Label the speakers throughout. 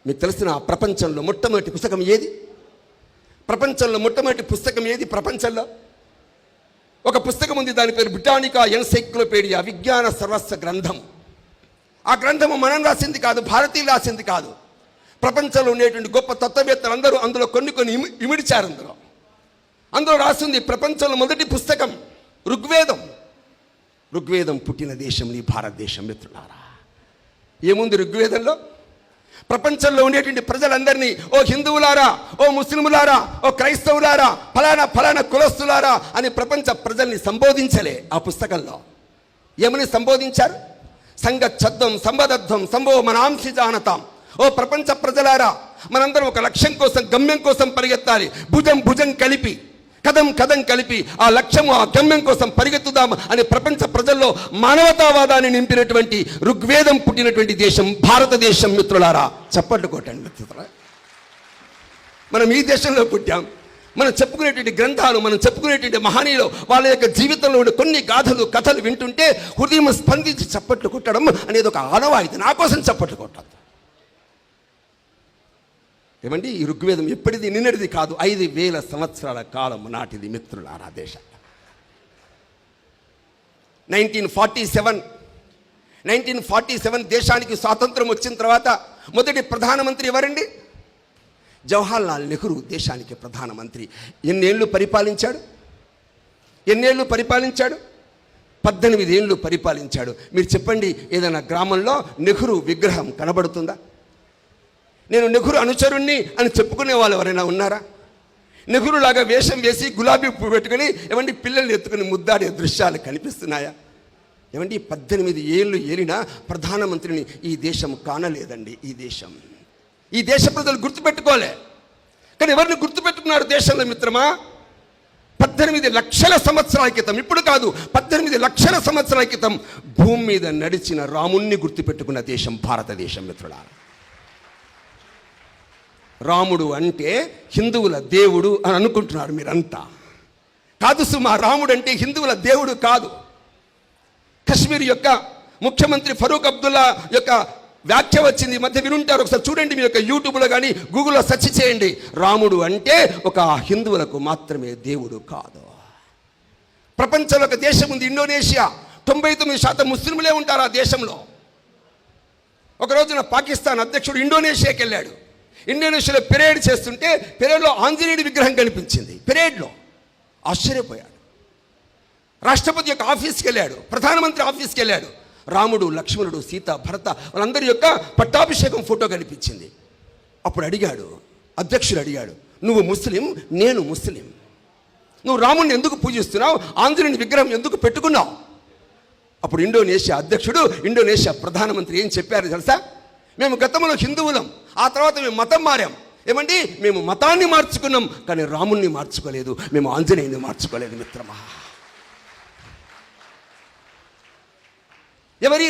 Speaker 1: మీకు తెలిసిన ప్రపంచంలో మొట్టమొదటి పుస్తకం ఏది? ప్రపంచంలో మొట్టమొదటి పుస్తకం ఏది? ప్రపంచంలో ఒక పుస్తకం ఉంది, దాని పేరు బ్రిటానికా ఎన్సైక్లోపీడియా, విజ్ఞాన సర్వస్వ గ్రంథం. ఆ గ్రంథము మనం రాసింది కాదు, భారతీయులు రాసింది కాదు. ప్రపంచంలో ఉండేటువంటి గొప్ప తత్వవేత్తలు అందరూ అందులో కొన్ని ఇమిడిచారు. అందులో రాసింది ప్రపంచంలో మొదటి పుస్తకం ఋగ్వేదం. ఋగ్వేదం పుట్టిన దేశం ఈ భారతదేశం. మిత్రులారా, ఏముంది ఋగ్వేదంలో? ప్రపంచంలో ఉండేటువంటి ప్రజలందరినీ, ఓ హిందువులారా, ఓ ముస్లిములారా, ఓ క్రైస్తవులారా, ఫలానా కులస్తులారా అని ప్రపంచ ప్రజల్ని సంబోధించలే. ఆ పుస్తకంలో ఏమని సంబోధించారు? సంగచ్చద్దం సంబద్ధం సంభో మనాంసి జానతాం. ఓ ప్రపంచ ప్రజలారా, మనందరం ఒక లక్ష్యం కోసం, గమ్యం కోసం పరిగెత్తాలి. భుజం కలిపి, కదం కలిపి ఆ లక్ష్యము, ఆ గమ్యం కోసం పరిగెత్తుదాం అని ప్రపంచ ప్రజల్లో మానవతావాదాన్ని నింపినటువంటి ఋగ్వేదం పుట్టినటువంటి దేశం భారతదేశం. మిత్రులారా, చప్పట్లు కొట్టండి. మిత్రులారా, మనం ఈ దేశంలో పుట్టాం. మనం చెప్పుకునేటువంటి గ్రంథాలు, మనం చెప్పుకునేటువంటి మహనీయులు, వాళ్ళ యొక్క జీవితంలో ఉండే కొన్ని గాథలు, కథలు వింటుంటే హృదయం స్పందించి చప్పట్లు కొట్టడం అనేది ఒక ఆనవాయితీ. నా కోసం చప్పట్లు కొట్టద్దు. ఏమండి, ఈ ఋగ్వేదం ఎప్పటిది, నిన్నటిది కాదు, 5000 సంవత్సరాల కాలం నాటిది. మిత్రులారా, దేశం 1947 దేశానికి స్వాతంత్రం వచ్చిన తర్వాత మొదటి ప్రధానమంత్రి ఎవరండి? జవహర్లాల్ నెహ్రూ దేశానికి ప్రధానమంత్రి. ఎన్నేళ్ళు పరిపాలించాడు? 18 ఏళ్ళు పరిపాలించాడు. మీరు చెప్పండి, ఏదైనా గ్రామంలో నెహ్రూ విగ్రహం కనబడుతుందా? నేను నెహ్రూ అనుచరుణ్ణి అని చెప్పుకునే వాళ్ళు ఎవరైనా ఉన్నారా? నెహ్రూలాగా వేషం వేసి గులాబీ పువ్వు పెట్టుకుని ఏమండి పిల్లల్ని ఎత్తుకుని ముద్దాడే దృశ్యాలు కనిపిస్తున్నాయా? ఏమండి, 18 ఏళ్ళు ఏలిన ప్రధానమంత్రిని ఈ దేశం కానలేదండి. ఈ దేశ ప్రజలు గుర్తుపెట్టుకోలే. కానీ ఎవరిని గుర్తుపెట్టుకున్నారు దేశంలో మిత్రమా? 18 లక్షల సంవత్సరాల క్రితం, ఇప్పుడు కాదు, 18 లక్షల సంవత్సరాల క్రితం భూమి మీద నడిచిన రాముణ్ణి గుర్తుపెట్టుకున్న దేశం భారతదేశం. మిత్రులారా, రాముడు అంటే హిందువుల దేవుడు అని అనుకుంటున్నారు మీరంతా. కాదు సుమా, రాముడు అంటే హిందువుల దేవుడు కాదు. కశ్మీర్ యొక్క ముఖ్యమంత్రి ఫరూక్ అబ్దుల్లా యొక్క వ్యాఖ్య వచ్చింది, మధ్య వినుంటారు, ఒకసారి చూడండి. మీ యొక్క యూట్యూబ్లో కానీ గూగుల్లో సెర్చ్ చేయండి. రాముడు అంటే ఒక హిందువులకు మాత్రమే దేవుడు కాదు. ప్రపంచంలో ఒక దేశం ఉంది, ఇండోనేషియా. 99% ముస్లింలే ఉంటారు ఆ దేశంలో. ఒక రోజున పాకిస్తాన్ అధ్యక్షుడు ఇండోనేషియాకి వెళ్ళాడు. ఇండోనేషియాలో పెరేడ్ చేస్తుంటే పెరేడ్లో ఆంజనేయుడి విగ్రహం కనిపించింది. పెరేడ్లో ఆశ్చర్యపోయాడు. రాష్ట్రపతి యొక్క ఆఫీస్కి వెళ్ళాడు, ప్రధానమంత్రి ఆఫీస్కి వెళ్ళాడు. రాముడు, లక్ష్మణుడు, సీత, భరత వాళ్ళందరి యొక్క పట్టాభిషేకం ఫోటో కనిపించింది. అప్పుడు అధ్యక్షుడు అడిగాడు, నువ్వు ముస్లిం, నేను ముస్లిం, నువ్వు రాముడిని ఎందుకు పూజిస్తున్నావు? ఆంజనేయుని విగ్రహం ఎందుకు పెట్టుకున్నావు? అప్పుడు ఇండోనేషియా అధ్యక్షుడు, ఇండోనేషియా ప్రధానమంత్రి ఏం చెప్పారు తెలుసా? మేము గతంలో హిందువులం, ఆ తర్వాత మేము మతం మారాం. ఏమండి, మేము మతాన్ని మార్చుకున్నాం, కానీ రాముణ్ణి మార్చుకోలేదు, మేము ఆంజనేయుని మార్చుకోలేదు. మిత్రమా, ఎవరి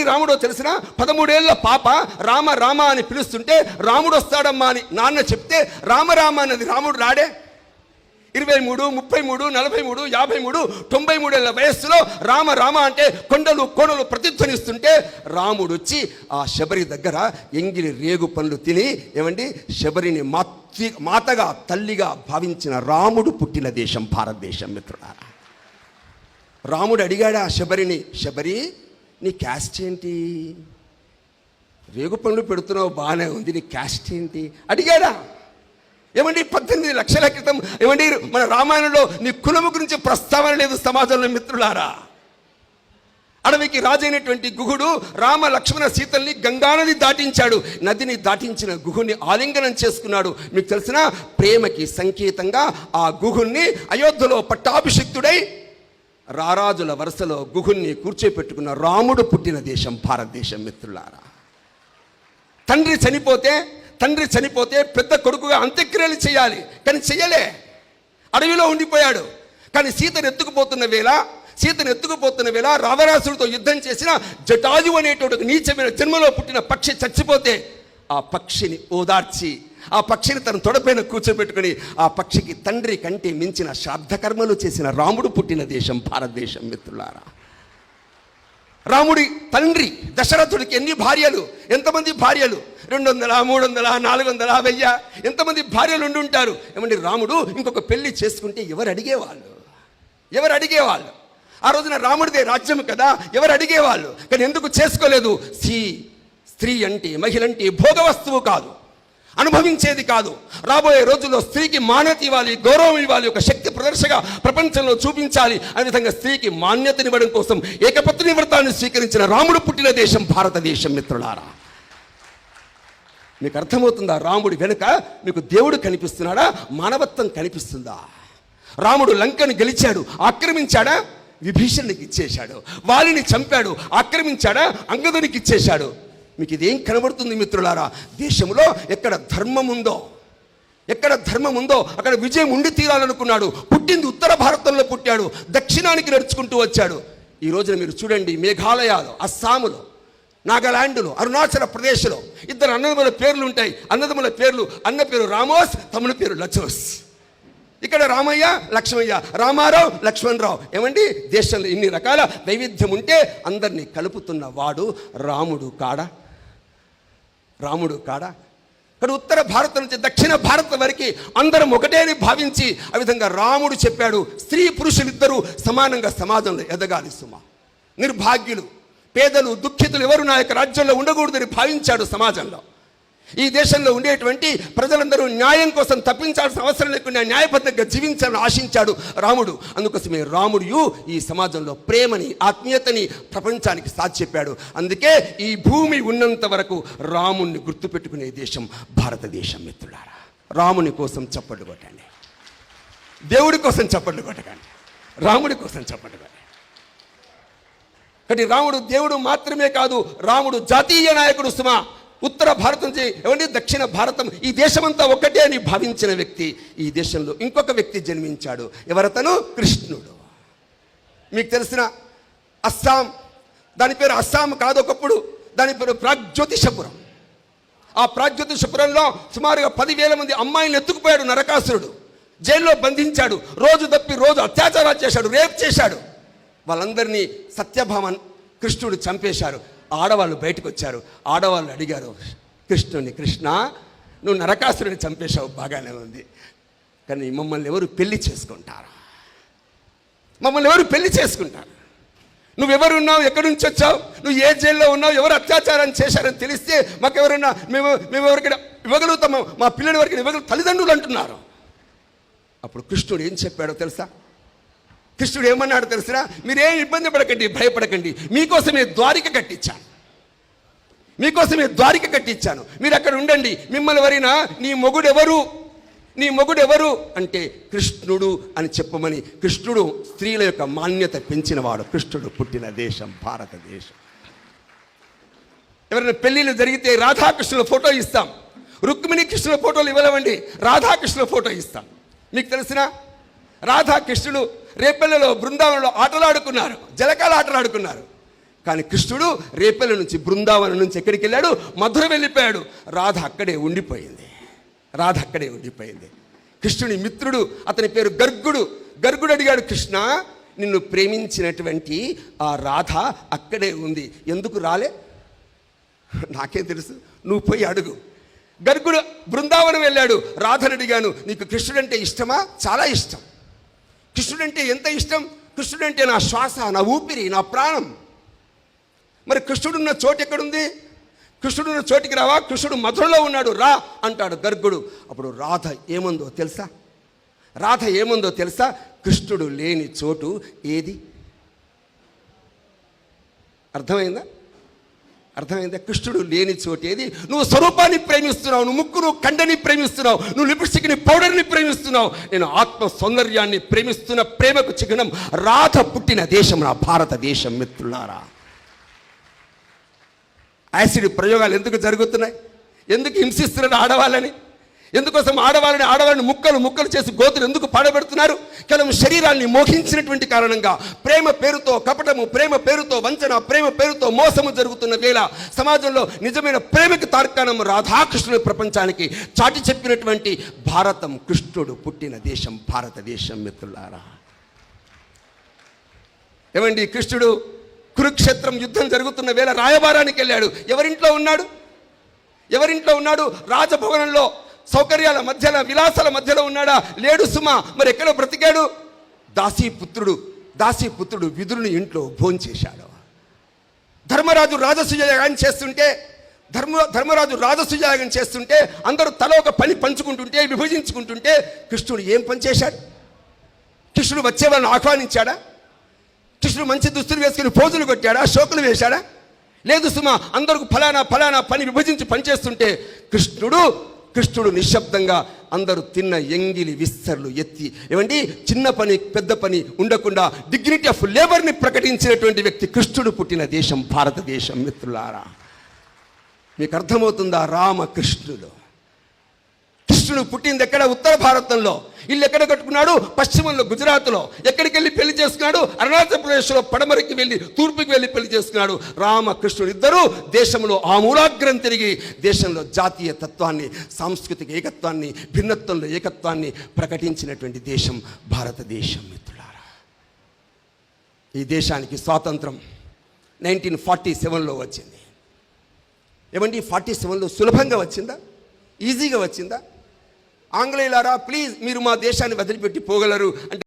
Speaker 1: రాముడో తెలిసిన? 13 ఏళ్ల పాప రామ రామ అని పిలుస్తుంటే రాముడు వస్తాడమ్మా అని నాన్న చెప్తే రామ అన్నది రాముడు రాడే. 23, 33, 43, 53, 93 ఏళ్ల వయస్సులో రామ అంటే కొండలు కోణలు ప్రతిధ్వనిస్తుంటే రాముడు వచ్చి ఆ శబరి దగ్గర ఎంగిలి రేగు పండ్లు తిని ఏమండి శబరిని మాతగా తల్లిగా భావించిన రాముడు పుట్టిన దేశం భారతదేశం. మిత్రులారా, రాముడు అడిగాడా శబరిని, శబరి నీ క్యాస్ట్ ఏంటి? రేగు పండ్లు పెడుతున్నావు బాగానే ఉంది, నీ క్యాస్ట్ ఏంటి అడిగాడా? ఏమండి, 18 లక్షల క్రితం ఏమండి మన రామాయణంలో నీ కులము గురించి ప్రస్తావన లేదు సమాజంలో. మిత్రులారా, అడవికి రాజైనటువంటి గుహుడు రామ లక్ష్మణ సీతల్ని గంగానది దాటించాడు. నదిని దాటించిన గుహుని ఆలింగనం చేసుకున్నాడు. మీకు తెలిసిన ప్రేమకి సంకేతంగా ఆ గుహుణ్ణి అయోధ్యలో పట్టాభిషిక్తుడై రారాజుల వరుసలో గుహుణ్ణి కూర్చోపెట్టుకున్న రాముడు పుట్టిన దేశం భారతదేశం. మిత్రులారా, తండ్రి చనిపోతే పెద్ద కొడుకుగా అంత్యక్రియలు చేయాలి, కానీ చెయ్యలే, అడవిలో ఉండిపోయాడు. కానీ సీతను ఎత్తుకుపోతున్న వేళ రావణాసుడితో యుద్ధం చేసిన జటాయు అనేటువంటి నీచమైన జన్మలో పుట్టిన పక్షి చచ్చిపోతే ఆ పక్షిని ఓదార్చి ఆ పక్షిని తన తొడపైన కూర్చోబెట్టుకుని ఆ పక్షికి తండ్రి కంటే మించిన శ్రాద్ధ కర్మలు చేసిన రాముడు పుట్టిన దేశం భారతదేశం. మిత్రులారా, రాముడి తండ్రి దశరథుడికి ఎన్ని భార్యలు, ఎంతమంది భార్యలు? 200, 300, 400, 1000 ఎంతమంది భార్యలు ఉండి ఉంటారు? ఏమండి, రాముడు ఇంకొక పెళ్లి చేసుకుంటే ఎవరు అడిగేవాళ్ళు? ఎవరు అడిగేవాళ్ళు? ఆ రోజున రాముడిదే రాజ్యం కదా, ఎవరు అడిగేవాళ్ళు? కానీ ఎందుకు చేసుకోలేదు? స్త్రీ అంటే, మహిళ అంటే భోగ వస్తువు కాదు, అనుభవించేది కాదు. రాబోయే రోజుల్లో స్త్రీకి మాన్యత ఇవ్వాలి, గౌరవం ఇవ్వాలి, ఒక శక్తి ప్రదర్శగా ప్రపంచంలో చూపించాలి. ఆ విధంగా స్త్రీకి మాన్యతనివ్వడం కోసం ఏకపత్ని వ్రతాన్ని స్వీకరించిన రాముడు పుట్టిన దేశం భారతదేశం. మిత్రులారా, మీకు అర్థమవుతుందా? రాముడి వెనుక మీకు దేవుడు కనిపిస్తున్నాడా? మానవత్వం కనిపిస్తుందా? రాముడు లంకను గెలిచాడు, ఆక్రమించాడా? విభీషణునికి ఇచ్చేశాడు. వాలిని చంపాడు, ఆక్రమించాడా? అంగదునికి ఇచ్చేశాడు. మీకు ఇదేం కనబడుతుంది మిత్రులారా? దేశంలో ఎక్కడ ధర్మం ఉందో అక్కడ విజయం ఉండి తీరాలనుకున్నాడు. పుట్టింది ఉత్తర భారతంలో పుట్టాడు, దక్షిణానికి నడుచుకుంటూ వచ్చాడు. ఈ రోజున మీరు చూడండి, మేఘాలయాలు, అస్సాములో, నాగాలాండ్లో, అరుణాచల ప్రదేశ్లో 2 అన్నదమ్ముల పేర్లు ఉంటాయి. అన్నదమ్ముల పేర్లు, అన్న పేరు రామోస్, తమ్ముని పేరు లచోస్. ఇక్కడ రామయ్య, లక్ష్మయ్య, రామారావు, లక్ష్మణరావు. ఏమండి, దేశంలో ఇన్ని రకాల వైవిధ్యం ఉంటే అందరినీ కలుపుతున్న వాడు రాముడు కాడా? ఇక్కడ ఉత్తర భారతం నుంచి దక్షిణ భారతం వరకు అందరం ఒకటే అని భావించి, ఆ విధంగా రాముడు చెప్పాడు, స్త్రీ పురుషులిద్దరూ సమానంగా సమాజంలో ఎదగాలి సుమా. నిర్భాగ్యులు, పేదలు, దుఃఖితులు ఎవరు నా యొక్క రాజ్యంలో ఉండకూడదని భావించాడు. సమాజంలో, ఈ దేశంలో ఉండేటువంటి ప్రజలందరూ న్యాయం కోసం తప్పించాల్సిన అవసరం లేకుండా న్యాయబద్ధంగా జీవించాలని ఆశించాడు రాముడు. అందుకోసమే రాముడు ఈ సమాజంలో ప్రేమని, ఆత్మీయతని ప్రపంచానికి సాటి చెప్పాడు. అందుకే ఈ భూమి ఉన్నంత వరకు రాముణ్ణి గుర్తుపెట్టుకునే దేశం భారతదేశం. మిత్రులారా, రాముని కోసం చప్పట్లు కొట్టండి, దేవుడి కోసం చప్పట్లు కొట్టకండి, రాముడి కోసం చప్పట్లు కొట్టండి. కాబట్టి రాముడు దేవుడు మాత్రమే కాదు, రాముడు జాతీయ నాయకుడు సుమా. ఉత్తర భారతం నుంచి ఏమంటే దక్షిణ భారతం, ఈ దేశమంతా ఒక్కటే అని భావించిన వ్యక్తి. ఈ దేశంలో ఇంకొక వ్యక్తి జన్మించాడు. ఎవరతను? కృష్ణుడు. మీకు తెలిసిన అస్సాం, దాని పేరు అస్సాం కాదు, ఒకప్పుడు దాని పేరు ప్రాగ్జ్యోతిషపురం. ఆ ప్రాగ్జ్యోతిషపురంలో సుమారుగా 10,000 మంది అమ్మాయిలను ఎత్తుకుపోయాడు నరకాసురుడు. జైల్లో బంధించాడు. రోజు తప్పి రోజు అత్యాచారాలు చేశాడు, రేప్ చేశాడు. వాళ్ళందరినీ సత్యభామన్ కృష్ణుడు చంపేశారు. ఆడవాళ్ళు బయటకు వచ్చారు. ఆడవాళ్ళు అడిగారు కృష్ణుని, కృష్ణ, నువ్వు నరకాసురుని చంపేశావు, బాగానే ఉంది, కానీ మమ్మల్ని ఎవరు పెళ్లి చేసుకుంటారు? నువ్వెవరున్నావు? ఎక్కడి నుంచి వచ్చావు? నువ్వు ఏ జైల్లో ఉన్నావు? ఎవరు అత్యాచారం చేశారని తెలిస్తే మాకెవరన్నా మేము ఎవరికైనా ఇవ్వగలుగుతాము, మా పిల్లలు ఎవరికి ఇవ్వగలుగుతాం, తల్లిదండ్రులు అంటున్నారు. అప్పుడు కృష్ణుడు ఏం చెప్పాడో తెలుసా? కృష్ణుడు ఏమన్నాడు తెలుసురా? మీరేం ఇబ్బంది పడకండి, భయపడకండి, మీకోసమే ద్వారిక కట్టించాను, మీరు అక్కడ ఉండండి. మిమ్మల్ని ఎవరైనా నీ మొగుడెవరు అంటే కృష్ణుడు అని చెప్పమని, కృష్ణుడు స్త్రీల యొక్క మాన్యత పెంచినవాడు. కృష్ణుడు పుట్టిన దేశం భారతదేశం. ఎవరైనా పెళ్ళిళ్ళు జరిగితే రాధాకృష్ణుల ఫోటో ఇస్తాం, రుక్మిణి కృష్ణుల ఫోటోలు ఇవ్వలేమండి, రాధాకృష్ణుల ఫోటో ఇస్తాం. మీకు తెలిసిన రాధాకృష్ణుడు రేపల్లెలో, బృందావనంలో ఆటలాడుకున్నారు, జలకాల ఆటలాడుకున్నారు. కానీ కృష్ణుడు రేపల్లె నుంచి, బృందావనం నుంచి ఎక్కడికి వెళ్ళాడు? మధుర వెళ్ళిపోయాడు. రాధ అక్కడే ఉండిపోయింది. కృష్ణుని మిత్రుడు, అతని పేరు గర్గుడు. గర్గుడు అడిగాడు, కృష్ణ, నిన్ను ప్రేమించినటువంటి ఆ రాధ అక్కడే ఉంది, ఎందుకు రాలే? నాకేం తెలుసు, నువ్వు పోయి అడుగు. గర్గుడు బృందావనం వెళ్ళాడు. రాధను అడిగాను, నీకు కృష్ణుడంటే ఇష్టమా? చాలా ఇష్టం. కృష్ణుడంటే ఎంత ఇష్టం? కృష్ణుడంటే నా శ్వాస, నా ఊపిరి, నా ప్రాణం. మరి కృష్ణుడున్న చోటు ఎక్కడుంది? కృష్ణుడున్న చోటికి రావా? కృష్ణుడు మధురలో ఉన్నాడు, రా అంటాడు గర్గుడు. అప్పుడు రాధ ఏమందో తెలుసా? కృష్ణుడు లేని చోటు ఏది? అర్థమైందా? కృష్ణుడు లేని చోటు ఏది? నువ్వు స్వరూపాన్ని ప్రేమిస్తున్నావు, నువ్వు ముక్కును కండని ప్రేమిస్తున్నావు, నువ్వు లిప్స్టిక్ని పౌడర్ని ప్రేమిస్తున్నావు. నేను ఆత్మ సౌందర్యాన్ని ప్రేమిస్తున్న ప్రేమకు చిహ్నం రాధ పుట్టిన దేశం నా భారతదేశం. మిత్రులారా, యాసిడ్ ప్రయోగాలు ఎందుకు జరుగుతున్నాయి? ఎందుకు హింసిస్తున్నారు ఆడవాళ్ళని? ఎందుకోసం ఆడవాళ్ళని ముక్కలు చేసి గోతులు ఎందుకు పాడబెడుతున్నారు? కేవలం శరీరాన్ని మోహించినటువంటి కారణంగా, ప్రేమ పేరుతో కపటము, ప్రేమ పేరుతో వంచన, ప్రేమ పేరుతో మోసము జరుగుతున్న వేళ సమాజంలో నిజమైన ప్రేమకి తార్కాణం రాధాకృష్ణుని ప్రపంచానికి చాటి చెప్పినటువంటి భారతం, కృష్ణుడు పుట్టిన దేశం భారతదేశం. మిత్రులారా, ఏమండి, కృష్ణుడు కురుక్షేత్రం యుద్ధం జరుగుతున్న వేళ రాయబారానికి వెళ్ళాడు. ఎవరింట్లో ఉన్నాడు? రాజభవనంలో సౌకర్యాల మధ్యలో, విలాసాల మధ్యలో ఉన్నాడా? లేడు సుమా. మరి ఎక్కడో బ్రతికాడు. దాసీపుత్రుడు విదురుని ఇంట్లో భోంచేశాడు. ధర్మరాజు రాజసుయాగం చేస్తుంటే అందరూ తల ఒక పని పంచుకుంటుంటే, విభజించుకుంటుంటే కృష్ణుడు ఏం పని చేశాడు? కృష్ణుడు వచ్చే వాళ్ళని ఆహ్వానించాడా? కృష్ణుడు మంచి దుస్తులు వేసుకుని పోజులు కొట్టాడా? శోకులు వేశాడా? లేదు సుమా. అందరూ ఫలానా పని విభజించి పనిచేస్తుంటే కృష్ణుడు నిశ్శబ్దంగా అందరూ తిన్న ఎంగిలి విస్తర్లు ఎత్తి, ఏమండి, చిన్న పని పెద్ద పని ఉండకుండా డిగ్నిటీ ఆఫ్ లేబర్ని ప్రకటించినటువంటి వ్యక్తి కృష్ణుడు పుట్టిన దేశం భారతదేశం. మిత్రులారా, మీకు అర్థమవుతుందా? రామకృష్ణుడు. కృష్ణుడు పుట్టింది ఎక్కడ? ఉత్తర భారతంలో. ఇల్లు ఎక్కడ కట్టుకున్నాడు? పశ్చిమంలో, గుజరాత్లో. ఎక్కడికి వెళ్ళి పెళ్లి చేసుకున్నాడు? అరుణాచల్ ప్రదేశ్లో పడమరికి వెళ్ళి, తూర్పుకి వెళ్ళి పెళ్లి చేసుకున్నాడు. రామకృష్ణుడు ఇద్దరు దేశంలో ఆమూలాగ్రం తిరిగి దేశంలో జాతీయ తత్వాన్ని, సాంస్కృతిక ఏకత్వాన్ని, భిన్నత్వంలో ఏకత్వాన్ని ప్రకటించినటువంటి దేశం భారతదేశం. మిత్రులారా, ఈ దేశానికి స్వాతంత్రం 1947లో వచ్చింది. ఏమండి, 47లో సులభంగా వచ్చిందా? ఈజీగా వచ్చిందా? ఆంగ్లేయులారా, ప్లీజ్ మీరు మా దేశాన్ని వదిలిపెట్టి పోగలరు అంటే